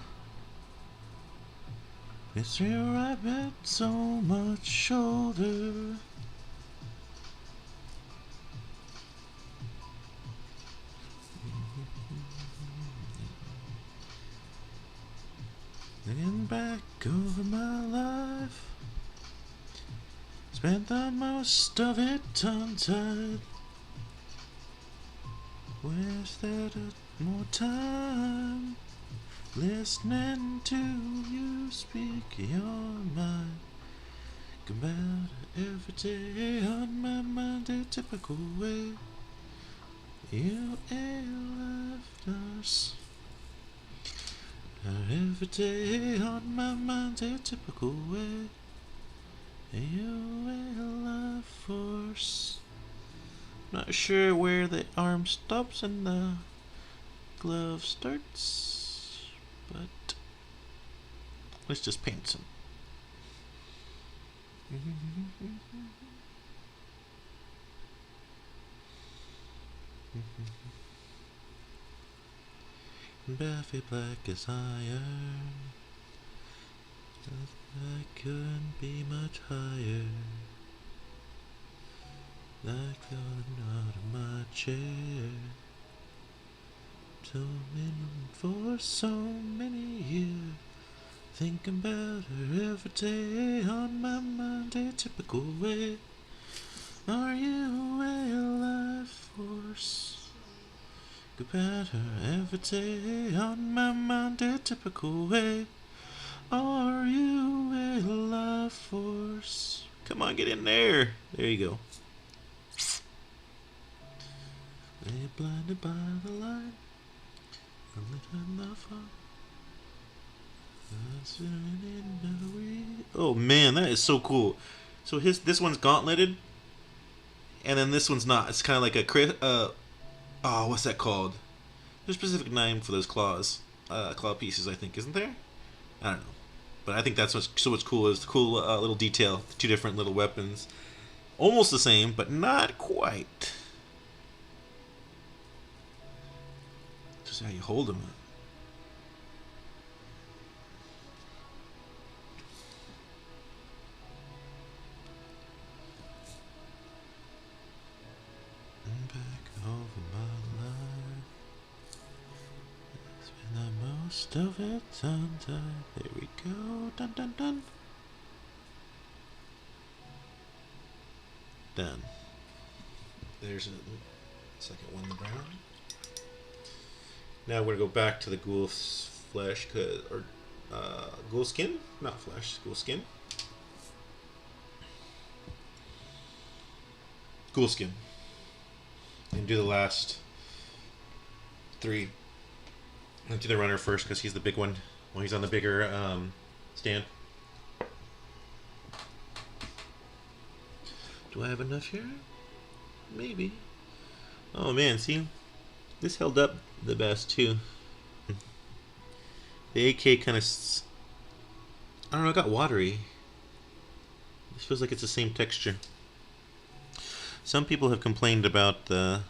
[SPEAKER 1] It's here I bet so much shoulder. Looking back over my life, it's Spent the most of it untied. Wish that more time listening to you speak your mind. About every day on my mind, a typical way. You ain't left us. Every day on my mind, a typical way. You ain't left force. Not sure where the arm stops and the glove starts, but let's just paint some. Buffy black as iron, I couldn't be much higher. Like falling out of my chair. For so many years, thinking about her every day on my mind, a typical way. Are you a life force? About her every day on my mind, a typical way. Are you a life force? Come on, get in there. There you go. They blinded by the light, and lit in the fire. Oh man, that is so cool. So this one's gauntleted, and then this one's not. It's kind of like a what's that called? There's a specific name for those claws, claw pieces, I think, isn't there? I don't know, but I think that's what's cool is the cool little detail. Two different little weapons, almost the same, but not quite. Just how you hold them. Back over my life. It's been the most of it untied. There we go. Dun dun dun. Done. There's a second one, the brown. Now we're gonna go back to the ghoul's flesh, or ghoul skin, not flesh, ghoul skin. Ghoul skin. And do the last three. I'll do the runner first because he's the big one. Well, he's on the bigger stand. Do I have enough here? Maybe. Oh man, see? This held up the best too. The AK kind of, I don't know, it got watery. This feels like it's the same texture. Some people have complained about the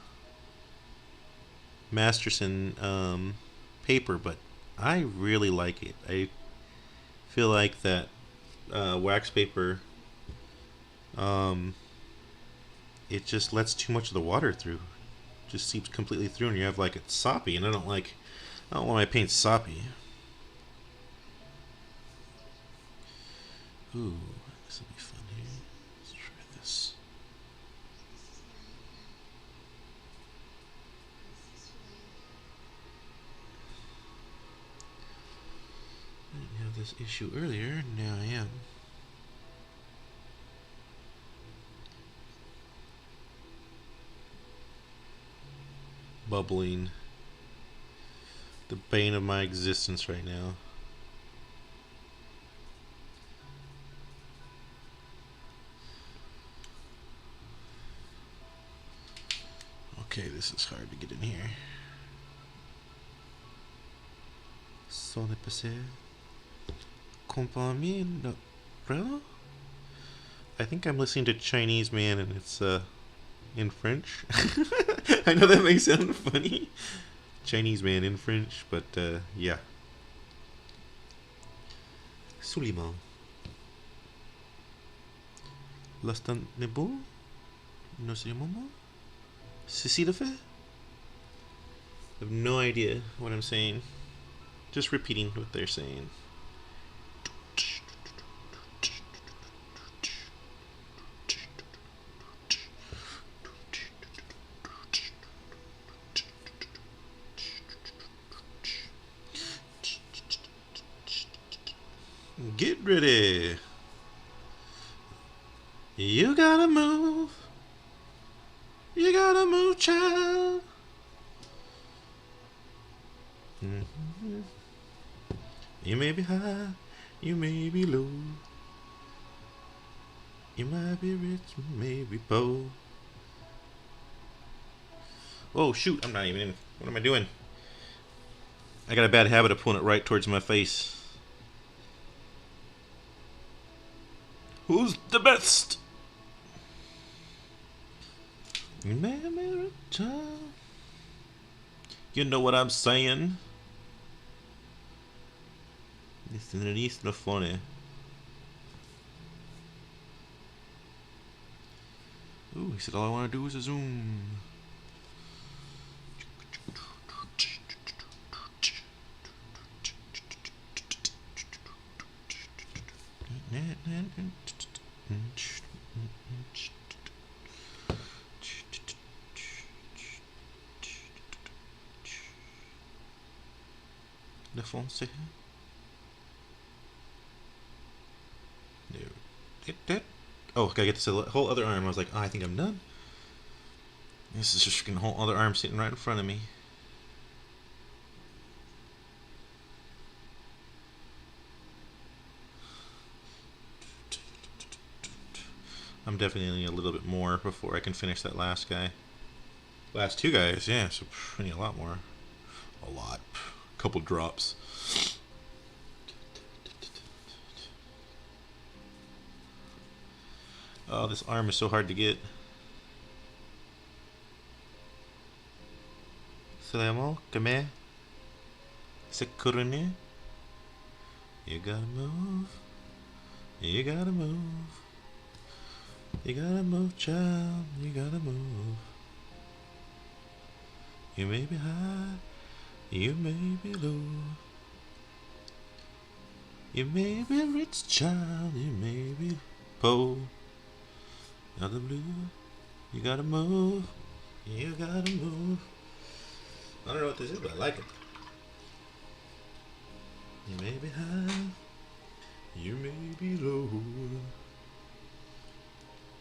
[SPEAKER 1] Masterson paper, but I really like it. I feel like that wax paper, it just lets too much of the water through. Just seeps completely through, and you have like it's soppy, and I don't want my paint soppy. Ooh, this will be fun here. Let's try this. I didn't have this issue earlier, now I am. Bubbling. The bane of my existence right now. Okay, this is hard to get in here. Son est passé. Compagnie no Bravo? I think I'm listening to Chinese Man and it's in French. I know that may sound funny. Chinese Man in French, but yeah. Suleiman. L'instant n'est beau? No c'est le moment? Ceci le fait? I have no idea what I'm saying. Just repeating what they're saying. Get ready. You gotta move. You gotta move, child. Mm-hmm. You may be high, you may be low. You might be rich, you may be poor. Oh shoot, I'm not even in. What am I doing? I got a bad habit of pulling it right towards my face. Who's the best? You may be rich, child. You know what I'm saying? Listen to this, no funny. Ooh, he said all I want to do is a zoom. The phone say no. That. Oh, gotta get this whole other arm. I was like, oh, I think I'm done. This is just freaking whole other arm sitting right in front of me. I'm definitely needing a little bit more before I can finish that last guy. Last two guys, yeah, so I need a lot more. A lot. A couple drops. Oh, this arm is so hard to get. Salamo, come here. Sekurune. You gotta move. You gotta move. You gotta move, child. You gotta move. You may be high. You may be low. You may be rich, child. You may be poor. Out the blue. You gotta move. You gotta move. I don't know what this is, but I like it. You may be high. You may be low.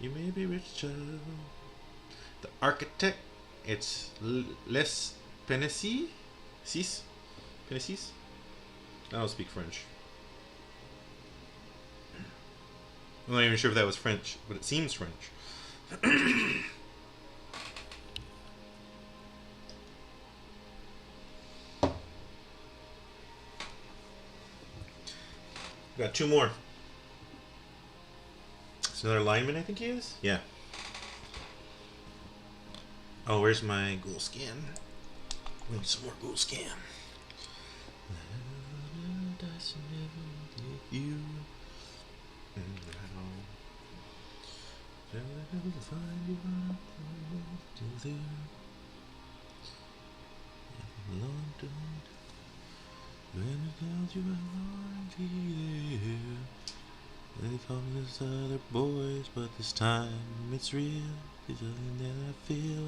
[SPEAKER 1] You may be rich, child. The architect, it's Les Penessis? Penessis? I don't speak French. I'm not even sure if that was French, but it seems French. Got two more. It's another lineman, I think he is? Yeah. Oh, where's my ghoul scan? We need some more ghoul scan. You. When it tells you I won't be there. They call me this other boys, but this time it's real. It's something that I feel.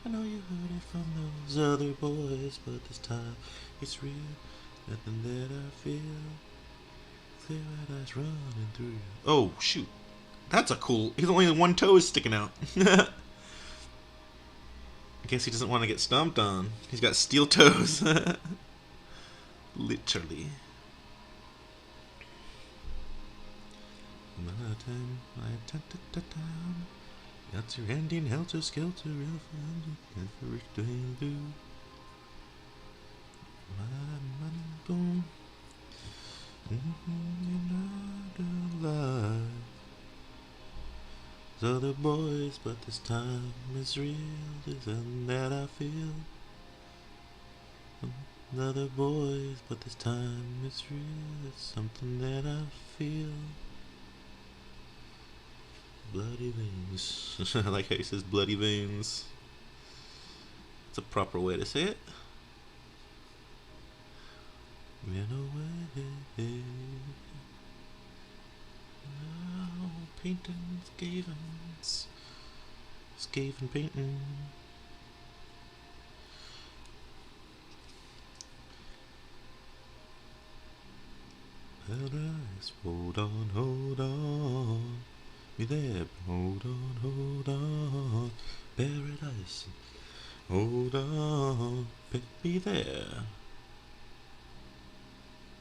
[SPEAKER 1] I know you heard it from those other boys, but this time it's real. Nothing that I feel. Clear red eyes running through you. Oh shoot, that's a cool. He's only one toe is sticking out. I guess he doesn't want to get stomped on. He's got steel toes. Literally. My time. That's your ending, helter skelter, real fun. Every day do. My boom. You're not alive. There's other boys, but this time it's real. There's something that I feel. Other boys, but this time it's real. It's something that I feel. Bloody veins. I like how he says bloody veins. It's a proper way to say it. In a way. Now painting Skavens. Skaven painting. Red eyes hold on. Be there, hold on. Paradise. Hold on, pick me there.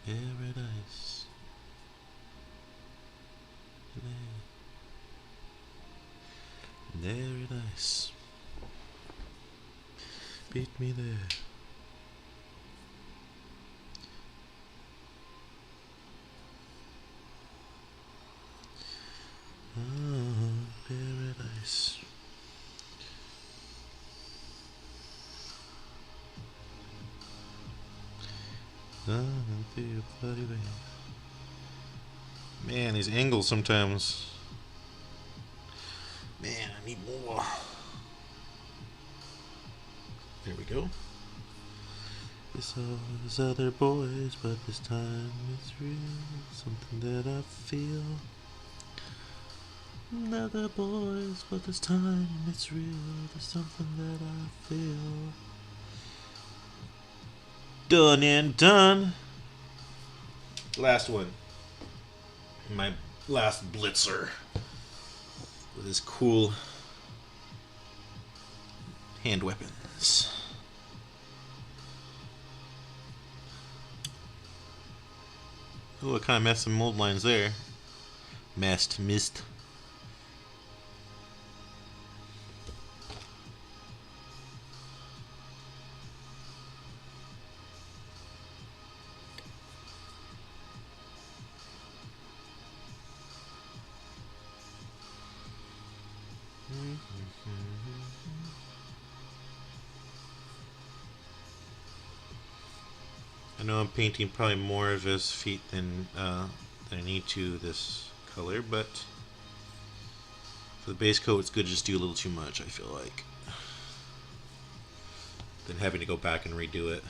[SPEAKER 1] Paradise. Paradise. Beat me there. Paradise. Man, these angles sometimes. Man, I need more. There we go. We saw those other boys, but this time it's real. Something that I feel. Other boys, but this time it's real. There's something that I feel. Done and done. Last one. My last blitzer. With his cool hand weapons. Oh, I kind of messed some mold lines there. Missed. I know I'm painting probably more of his feet than I need to this color, but for the base coat it's good to just do a little too much, I feel like, than having to go back and redo it.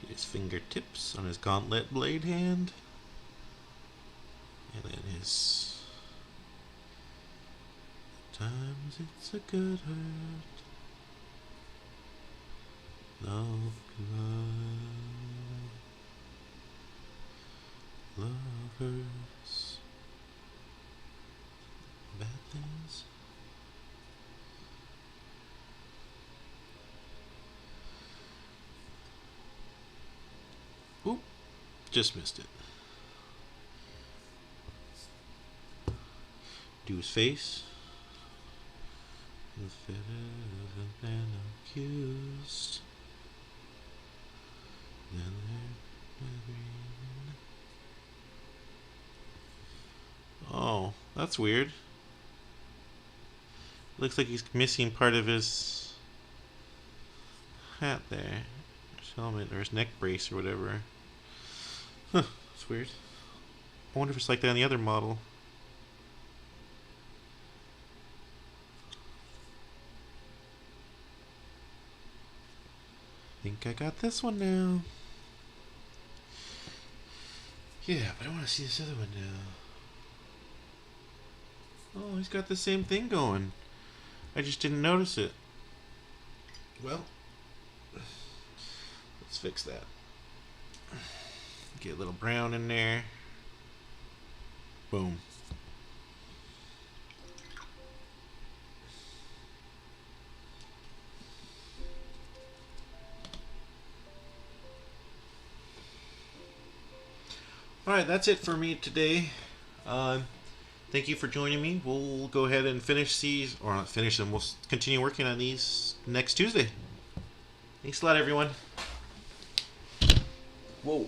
[SPEAKER 1] His fingertips on his gauntlet blade hand, and then his times it's a good hurt. Love, lovers, bad things. Oop, just missed it. Do his face. Accused. Oh, that's weird. Looks like he's missing part of his hat there. His helmet or his neck brace or whatever. Huh, that's weird. I wonder if it's like that on the other model. I think I got this one now. Yeah, but I want to see this other one now. Oh, he's got the same thing going. I just didn't notice it. Well, let's fix that. Get a little brown in there. Boom. Alright, that's it for me today. Thank you for joining me. We'll go ahead and finish these, or not finish them, we'll continue working on these next Tuesday. Thanks a lot, everyone. Whoa.